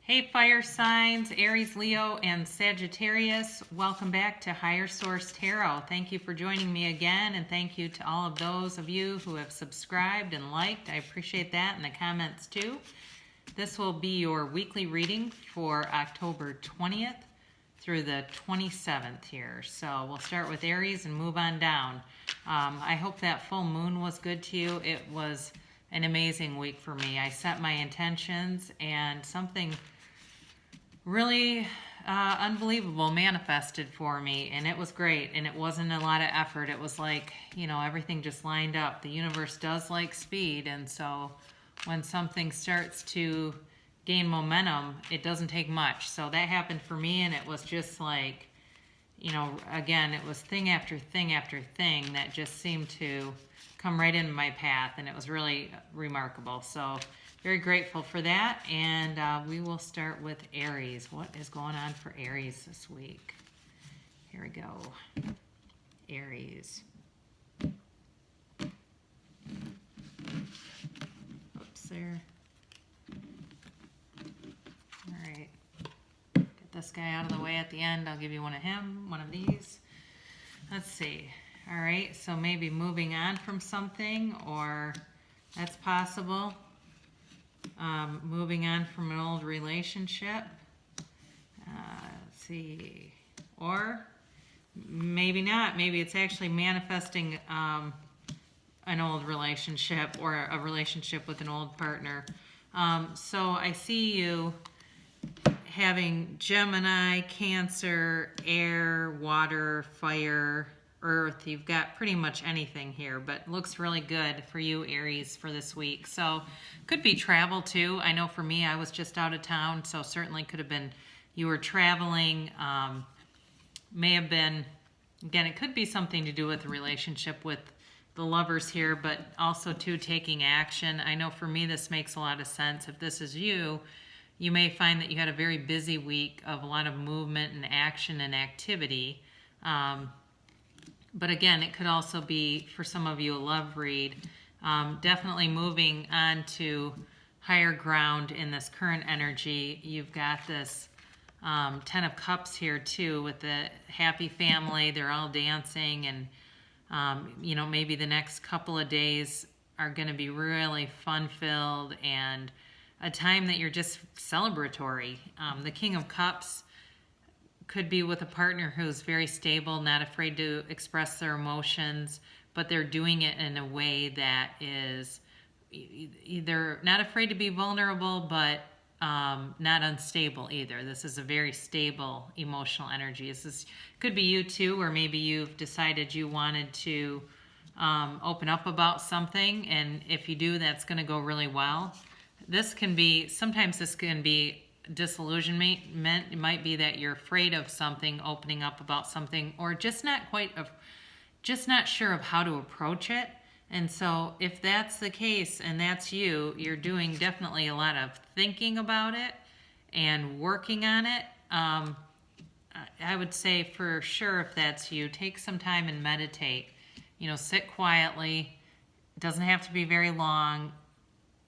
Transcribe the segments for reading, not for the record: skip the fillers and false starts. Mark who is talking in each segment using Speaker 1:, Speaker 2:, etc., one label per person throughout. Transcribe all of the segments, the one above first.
Speaker 1: Hey fire signs, Aries, Leo, and Sagittarius. Welcome back to Higher Source Tarot. Thank you for joining me again, and thank you to all of those of you who have subscribed and liked. I appreciate that in the comments too. This will be your weekly reading for October 20th through the 27th here. So we'll start with Aries and move on down. I hope that full moon was good to you. It was an amazing week for me. I set my intentions and something really unbelievable manifested for me, and it was great, and it wasn't a lot of effort. It was like, everything just lined up. The universe does like speed, and so when something starts to gain momentum, it doesn't take much. So that happened for me, and it was just like, again, it was thing after thing after thing that just seemed to come right into my path, and it was really remarkable. So very grateful for that, and we will start with Aries. What is going on for Aries this week? Here we go. Aries. Oops, there. All right. Get this guy out of the way at the end. I'll give you one of these. Let's see. All right, so maybe moving on from something, or that's possible. Moving on from an old relationship. Let's see. Or maybe not. Maybe it's actually manifesting an old relationship or a relationship with an old partner. So I see you having Gemini, Cancer, air, water, fire, earth. You've got pretty much anything here, but looks really good for you, Aries, for this week. So could be travel too. I know for me, I was just out of town, so certainly could have been you were traveling. May have been, again, it could be something to do with the relationship with the lovers here, but also too taking action. I know for me, this makes a lot of sense. If this is you, you may find that you had a very busy week of a lot of movement and action and activity. But again, it could also be, for some of you, a love read. Definitely moving on to higher ground in this current energy. You've got this Ten of Cups here too, with the happy family. They're all dancing, and maybe the next couple of days are going to be really fun-filled and a time that you're just celebratory. The King of Cups could be with a partner who's very stable, not afraid to express their emotions, but they're doing it in a way that is either not afraid to be vulnerable, but not unstable either. This is a very stable emotional energy. This could be you too, or maybe you've decided you wanted to open up about something, and if you do, that's going to go really well. Sometimes this can be disillusionment. It might be that you're afraid of something, opening up about something, or just not sure of how to approach it. And so if that's the case and that's you, you're doing definitely a lot of thinking about it and working on it. I would say for sure, if that's you, take some time and meditate. Sit quietly. It doesn't have to be very long,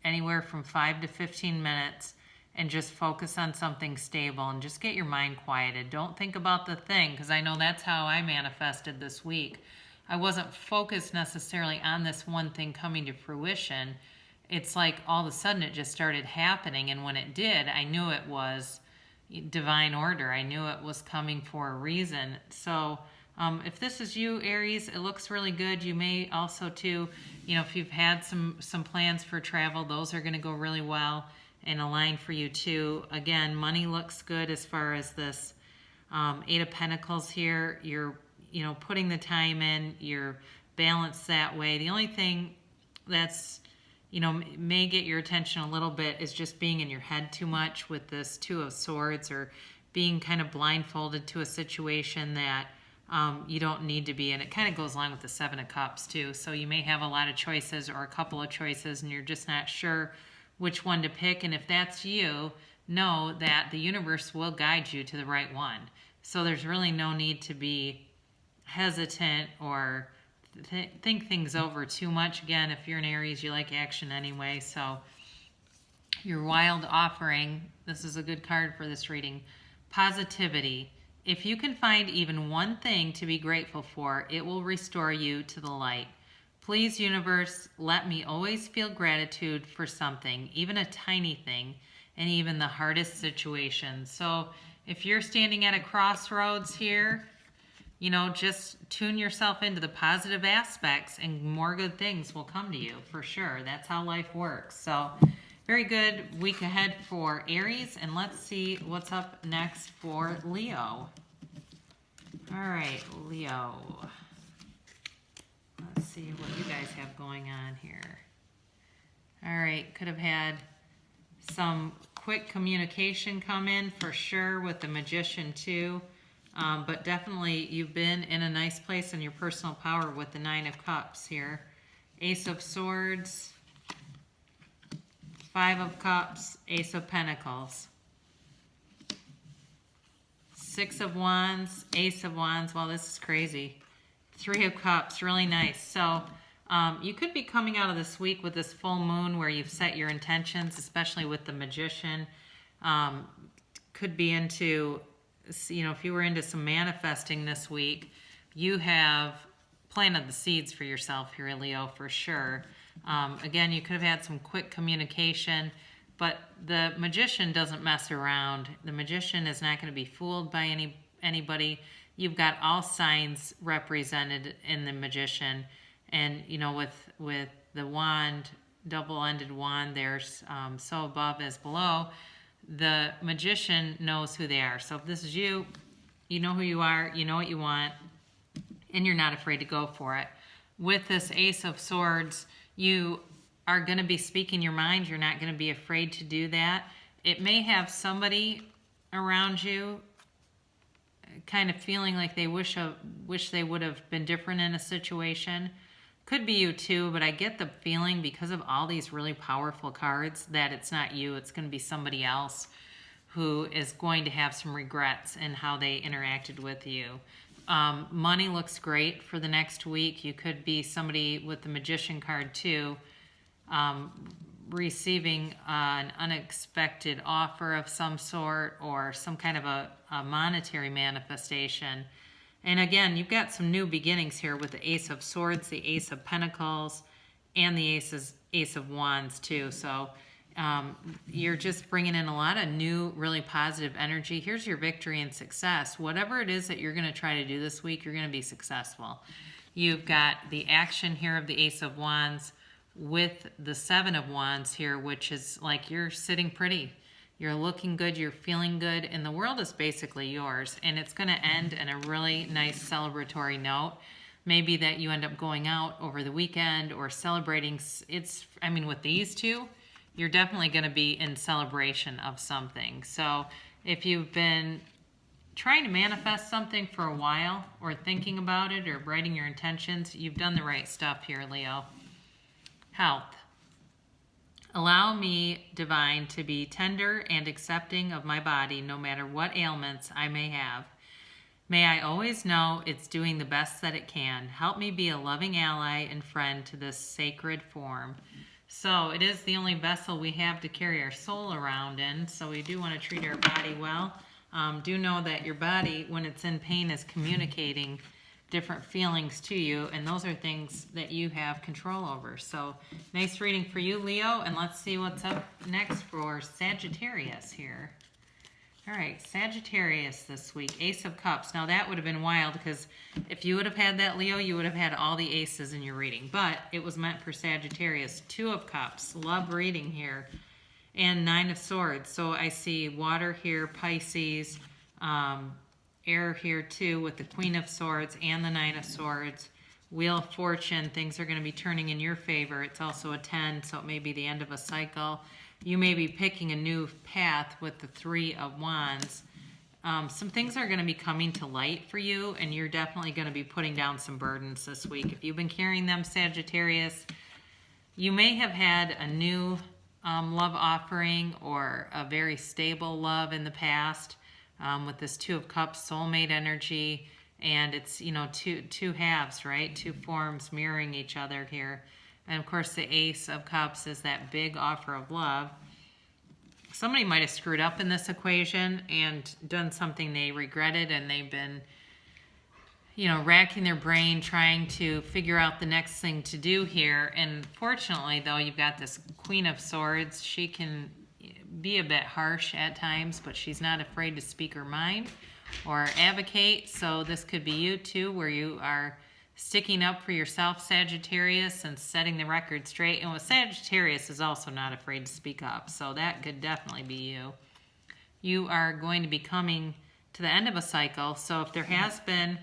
Speaker 1: anywhere from 5 to 15 minutes. And just focus on something stable and just get your mind quieted. Don't think about the thing, because I know that's how I manifested this week. I wasn't focused necessarily on this one thing coming to fruition. It's like all of a sudden it just started happening, and when it did, I knew it was divine order. I knew it was coming for a reason. So if this is you, Aries, it looks really good. You may also too, if you've had some plans for travel, those are going to go really well and align for you too. Again, money looks good as far as this Eight of Pentacles here. You're putting the time in, you're balanced that way. The only thing that's may get your attention a little bit is just being in your head too much with this Two of Swords, or being kind of blindfolded to a situation that you don't need to be in. It kind of goes along with the Seven of Cups too. So you may have a lot of choices or a couple of choices, and you're just not sure which one to pick. And if that's you, know that the universe will guide you to the right one. So there's really no need to be hesitant or think things over too much. Again, if you're an Aries, you like action anyway. So Your wild offering, this is a good card for this reading. Positivity. If you can find even one thing to be grateful for, it will restore you to the light. Please, universe, let me always feel gratitude for something, even a tiny thing, and even the hardest situations. So if you're standing at a crossroads here, just tune yourself into the positive aspects and more good things will come to you for sure. That's how life works. So very good week ahead for Aries, and let's see what's up next for Leo. All right, Leo. Let's see what you guys have going on here. All right, could have had some quick communication come in for sure with the Magician too. But definitely you've been in a nice place in your personal power with the Nine of Cups here. Ace of Swords, Five of Cups, Ace of Pentacles, Six of Wands, Ace of Wands. Wow, this is crazy. Three of Cups, really nice. So you could be coming out of this week with this full moon where you've set your intentions, especially with the Magician. Could be into, if you were into some manifesting this week, you have planted the seeds for yourself here, Leo, for sure. Again, you could have had some quick communication, but the Magician doesn't mess around. The Magician is not going to be fooled by anybody. You've got all signs represented in the Magician, and with the wand, double-ended wand, there's so above as below. The Magician knows who they are. So if this is you, you know who you are, you know what you want, and you're not afraid to go for it. With this Ace of Swords, you are going to be speaking your mind. You're not going to be afraid to do that. It may have somebody around you kind of feeling like they wish they would have been different in a situation. Could be you too, but I get the feeling because of all these really powerful cards that it's not you. It's going to be somebody else who is going to have some regrets in how they interacted with you. Money looks great for the next week. You could be somebody with the Magician card too, receiving an unexpected offer of some sort or some kind of a monetary manifestation. And again, you've got some new beginnings here with the Ace of Swords, the Ace of Pentacles, and the Ace of Wands too. So you're just bringing in a lot of new, really positive energy. Here's your victory and success. Whatever it is that you're going to try to do this week, you're going to be successful. You've got the action here of the Ace of Wands with the Seven of Wands here, which is like you're sitting pretty. You're looking good, you're feeling good, and the world is basically yours. And it's going to end in a really nice celebratory note. Maybe that you end up going out over the weekend or celebrating. With these two, you're definitely going to be in celebration of something. So if you've been trying to manifest something for a while or thinking about it or writing your intentions, you've done the right stuff here, Leo. Health. Allow me, Divine, to be tender and accepting of my body no matter what ailments I may have. May I always know it's doing the best that it can. Help me be a loving ally and friend to this sacred form. So it is the only vessel we have to carry our soul around in, so we do want to treat our body well. Do know that your body, when it's in pain, is communicating different feelings to you, and those are things that you have control over. So nice reading for you, Leo, and let's see what's up next for Sagittarius here. All right, Sagittarius this week, Ace of Cups. Now that would have been wild because if you would have had that, Leo, you would have had all the aces in your reading, but it was meant for Sagittarius. Two of Cups, love reading here, and Nine of Swords. So I see water here, Pisces, air here too with the Queen of Swords and the Nine of Swords. Wheel of Fortune, things are going to be turning in your favor. It's also a 10, so it may be the end of a cycle. You may be picking a new path with the Three of Wands. Some things are going to be coming to light for you, and you're definitely going to be putting down some burdens this week. If you've been carrying them, Sagittarius, you may have had a new love offering or a very stable love in the past. With this Two of Cups, soulmate energy, and it's, two halves, right? Two forms mirroring each other here. And of course, the Ace of Cups is that big offer of love. somebody might have screwed up in this equation and done something they regretted, and they've been, racking their brain trying to figure out the next thing to do here. And fortunately, though, you've got this Queen of Swords. She can be a bit harsh at times, but she's not afraid to speak her mind or advocate. So this could be you too, where you are sticking up for yourself, Sagittarius, and setting the record straight. And with Sagittarius is also not afraid to speak up, so that could definitely be you. You are going to be coming to the end of a cycle, so if there has been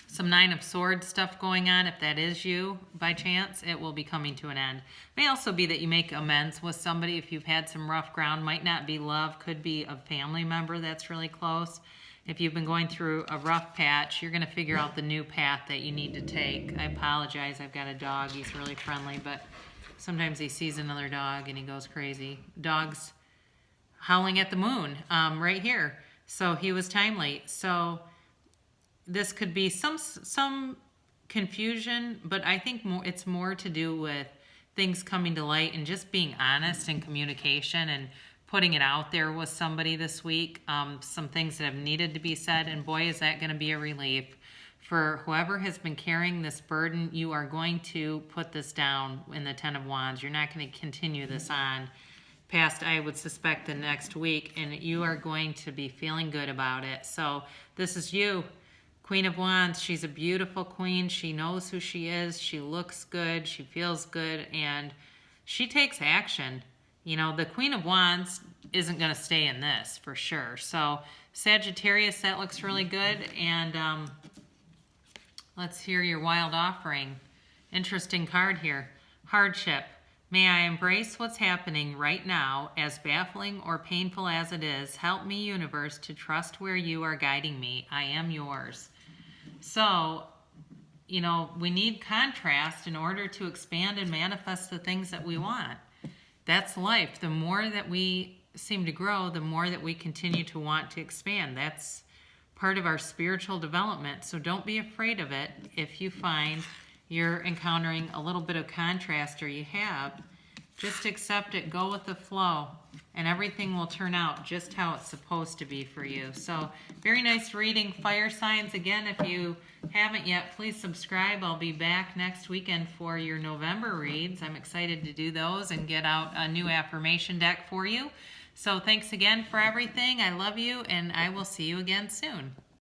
Speaker 1: some Nine of Swords stuff going on, if that is you by chance, it will be coming to an end. It may also be that you make amends with somebody if you've had some rough ground. Might not be love, could be a family member that's really close. If you've been going through a rough patch, you're going to figure out the new path that you need to take. I apologize, I've got a dog. He's really friendly, but sometimes he sees another dog and he goes crazy. Dog's howling at the moon right here. So he was timely. So this could be some confusion, but I think it's more to do with things coming to light and just being honest in communication and putting it out there with somebody this week, some things that have needed to be said, and boy, is that going to be a relief. For whoever has been carrying this burden, you are going to put this down in the Ten of Wands. You're not going to continue this on past, I would suspect, the next week, and you are going to be feeling good about it. So this is you, Queen of Wands. She's a beautiful queen. She knows who she is. She looks good. She feels good, and she takes action. The Queen of Wands isn't going to stay in this for sure. So Sagittarius, that looks really good. And let's hear your wild offering. Interesting card here. Hardship. May I embrace what's happening right now, as baffling or painful as it is. Help me, universe, to trust where you are guiding me. I am yours. So, we need contrast in order to expand and manifest the things that we want. That's life. The more that we seem to grow, the more that we continue to want to expand. That's part of our spiritual development. So don't be afraid of it. If you find you're encountering a little bit of contrast, or you have, just accept it, go with the flow, and everything will turn out just how it's supposed to be for you. So very nice reading, fire signs. Again, if you haven't yet, please subscribe. I'll be back next weekend for your November reads. I'm excited to do those and get out a new affirmation deck for you. So thanks again for everything. I love you, and I will see you again soon.